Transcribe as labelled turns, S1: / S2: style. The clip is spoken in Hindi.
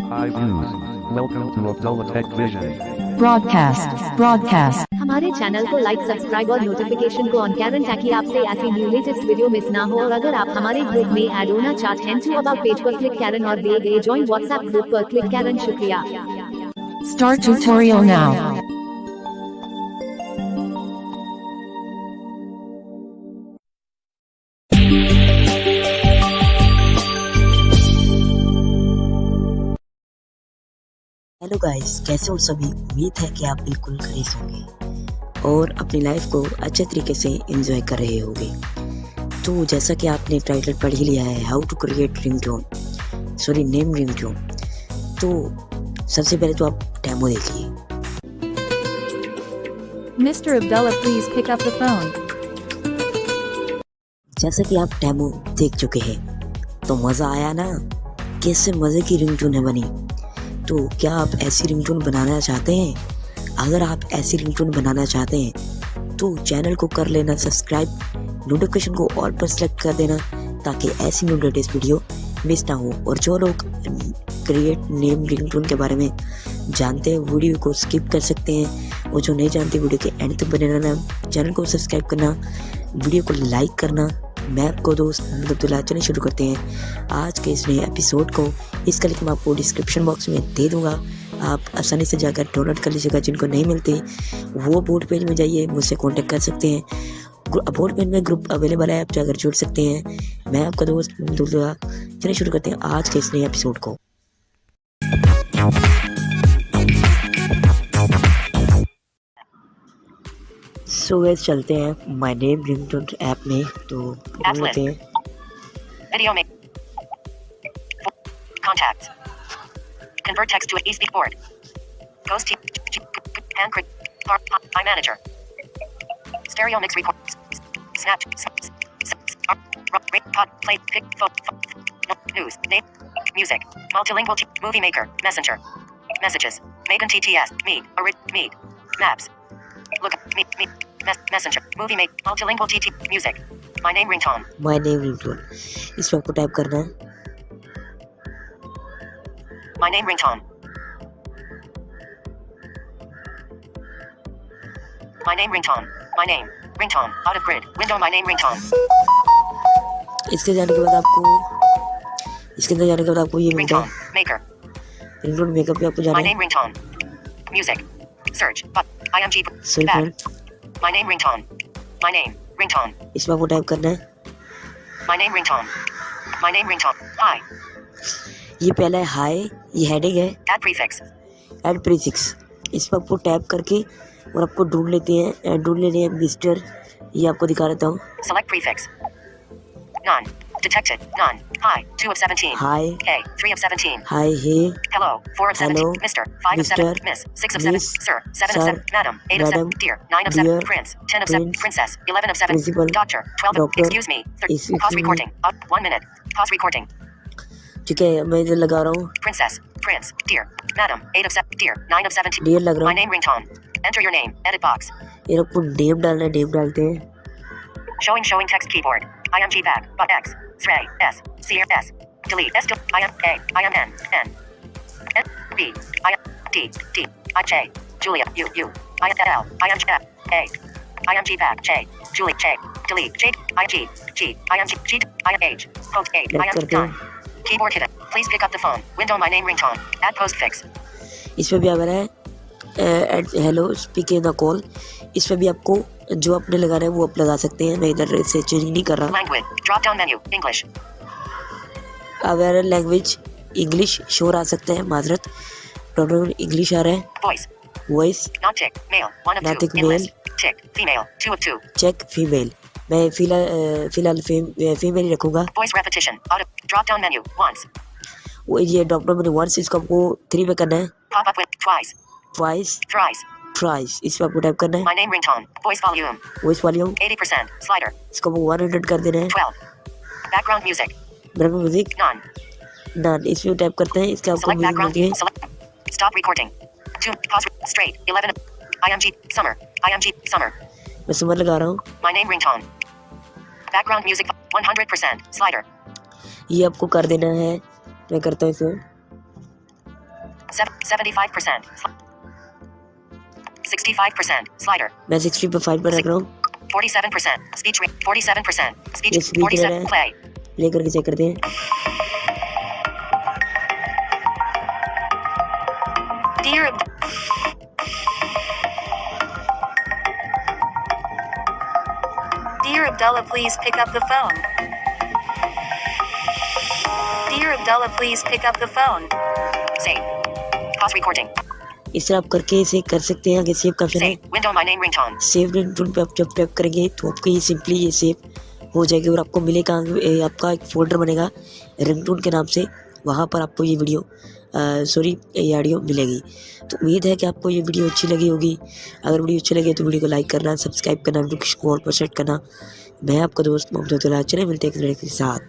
S1: Hi views. Welcome to Abdullah Tech Vision.
S2: broadcast
S3: हमारे चैनल को लाइक सब्सक्राइब और नोटिफिकेशन को ऑन करें ताकि आपसे ऐसी न्यू लेटेस्ट वीडियो मिस ना हो। और अगर आप हमारे ग्रुप में ऐड होना चाहते हैं तो अबाउट पेज पर क्लिक करें और दिए गए ज्वाइन व्हाट्सएप ग्रुप पर क्लिक करें। शुक्रिया।
S2: start tutorial now.
S4: Hello guys, कैसे हो सभी। उम्मीद है कि आप बिल्कुल खरीस होंगे और अपनी लाइफ को अच्छे तरीके से एंजॉय कर रहे होंगे। तो जैसा कि आपने टाइटल पढ़ ही लिया है, how to create ringtone, sorry name ringtone. तो सबसे पहले तो आप डेमो देखिए।
S2: Mr. Abdullah, please pick up the phone.
S4: जैसा कि आप डेमो देख चुके हैं, तो मज़ा आया ना। कैसे मज़े की रिंगटोन है बनी। तो क्या आप ऐसी रिंगटोन बनाना चाहते हैं? अगर आप ऐसी रिंगटोन बनाना चाहते हैं तो चैनल को कर लेना सब्सक्राइब, नोटिफिकेशन को ऑल पर सेलेक्ट कर देना ताकि ऐसी न्यू लेटेस्ट वीडियो मिस ना हो। और जो लोग क्रिएट नेम रिंगटोन के बारे में जानते हैं वीडियो को स्किप कर सकते हैं, और जो नहीं जानते वीडियो के एंड तक बने रहना, चैनल को सब्सक्राइब करना, वीडियो को लाइक करना। मैं आपको दोस्त अब्दुल्ला, चलिए शुरू करते हैं आज के इस नए एपिसोड को। इसका लिंक मैं आपको डिस्क्रिप्शन बॉक्स में दे दूंगा, आप आसानी से जाकर डाउनलोड कर लीजिएगा। जिनको नहीं मिलते वो बोर्ड पेज में जाइए, मुझसे कांटेक्ट कर सकते हैं। बोर्ड पेज में ग्रुप अवेलेबल है, आप जाकर जुड़ सकते हैं। मैं आपका दोस्त अब्दुल्ला, चलिए शुरू करते हैं आज के इस नए एपिसोड को। सो गाइस, चलते हैं माय नेम रिंगटोन ऐप में। तो ढूंढते हैं
S5: Video make. Contacts. Convert text to a speak board. Ghost team. Hand crick. iManager. Stereo mix record. Snap. Pod. Play. Pick. News. Name. Music. Multilingual. Movie maker. Messenger. Messages. Megan TTS. Meet. Meet. Maps. Look. Meet. Messenger. Movie make. Multilingual TT. Music. My name ringtone.
S4: My name ringtone, इसमें आपको टाइप करना है
S5: My name ringtone. My name ringtone. My name ringtone. Out of grid. Window. My name ringtone.
S4: इसके जाने के बाद आपको ये मिलता
S5: Ringtone.
S4: है
S5: Maker.
S4: रिंगटोन मेकअप पे आपको जाना
S5: My
S4: है।
S5: name ringtone. Music. Search. IMG.
S4: Search
S5: Back.
S4: में
S5: My name ringtone. My name ringtone.
S4: इसमें आपको टाइप करना है
S5: My name ringtone. My name ringtone. Hi.
S4: ये पहला है हाय, ये हेडिंग है।
S5: Add prefix.
S4: एड प्रीफिक्स, इस पर आपको टैप करके और आपको ढूंढ लेते हैं मिस्टर। ये आपको दिखा देता हूँ।
S5: Select prefix. None. Detected. None. Hi. 2 of 17.
S4: Hi,
S5: Hey. 3 of 17.
S4: Hi hey,
S5: Hello. 4 of 17.
S4: Hello.
S5: Mr. 5 of 7.
S4: Mister.
S5: Miss. 6 of 7.
S4: Miss.
S5: Sir. 7 of
S4: Sir.
S5: 7. Madam. 8 of 7.
S4: Madam.
S5: Dear. 9 of 7.
S4: Dear.
S5: Prince. 10 of 7.
S4: Prince.
S5: Princess. 11 of 7.
S4: Principal.
S5: Doctor. 12 of.
S4: Doctor.
S5: Excuse me.
S4: Excuse
S5: Pause
S4: me.
S5: recording. 1 minute. Pause recording.
S4: ठीक है, मैं इधर लगा रहा हूँ।
S5: Princess. Prince. Dear. Madam. 8 of 7. Dear. 9 of 17.
S4: Dear लग रहा
S5: My
S4: हूँ।
S5: name ringtone. Enter your name. Edit box.
S4: ये आपको नेम डालना है, नेम डालते हैं।
S5: Showing text keyboard. IMG back. But X. 3. S. C. S. Delete. S. I am A. I am N. N. N. B. I am D. D. I J. Julia. U. I am L. I am J. A. I am G back. J. Julie. J. Delete. J. I G. G. I am G. G. I am H. Post 8. I am
S4: करते
S5: done.
S4: हैं।
S5: Keyboard hidden. Please pick up the phone. Window. My name ringtone. Add postfix.
S4: इसमें भी आ रहा है hello speak in the call. इसमें भी आपको जो आपने लगाना है वो आप लगा सकते हैं। मैं इधर से चेंज नहीं कर रहा।
S5: Language. Drop down menu. English.
S4: अगर लैंग्वेज इंग्लिश शोर आ सकता है, माजरत टोटल इंग्लिश आ रहा है।
S5: Voice.
S4: Voice
S5: Not tick. Male. 1 of 2.
S4: Not tick,
S5: In
S4: male.
S5: list. Tick. Female. 2 of 2.
S4: Check female, मैं फिलहाल फीमेल ही रखूँगा।
S5: Voice repetition. Auto. Drop down menu. Once.
S4: वो ये डॉक्टर मैंने वंस, इसको आपको 3 पे करना है।
S5: Pop up with twice.
S4: Twice,
S5: Thrice.
S4: Thrice, इसको आपको टाइप करना है।
S5: My name ringtone. Voice volume.
S4: Voice volume
S5: 80%. Slider.
S4: इसको आपको 100 कर देना है।
S5: 12. Background music.
S4: Background music
S5: None.
S4: Done, इसमें टाइप करते हैं। इसके आपको
S5: Select
S4: म्यूजिक
S5: background.
S4: मिलती है।
S5: Select. Stop recording. 2. Pause. Straight. 11. IMG. Summer. IMG. Summer.
S4: मैं समझ लगा रहा हूँ।
S5: My name ringtone. Background music. 100%. Slider.
S4: ये आपको कर देना है। मैं करता हूँ इसे।
S5: 75%. 65%. Slider.
S4: मैं 65 पर रख रहा हूँ।
S5: 47%. Speech rate. 47%. Speech.
S4: ये speech rate
S5: 47.
S4: है।
S5: Play.
S4: प्ले करके चेक करते हैं।
S5: Dear. Dear Abdullah, please pick up the phone. Dear Abdullah, please pick up the phone. Save. Pause recording.
S4: इस तरह आप करके इसे कर सकते हैं। आगे सेव का ऑप्शन है।
S5: Save. Window my name ringtone.
S4: Save ringtone पे आप जब टैप करेंगे तो आपको ये सिंपली ये सेव हो जाएगी और आपको मिलेगा आपका एक फोल्डर बनेगा रिंगटोन के नाम से। वहाँ पर आपको ये वीडियो ये ऑडियो मिलेगी। तो उम्मीद है कि आपको ये वीडियो अच्छी लगी होगी। अगर वीडियो अच्छी लगी तो वीडियो को लाइक करना, सब्सक्राइब करना, नोटिफिकेशन को ऑल पर सेट करना। मैं आपका दोस्त मोहम्मद, चले मिलते हैं एक नए के साथ।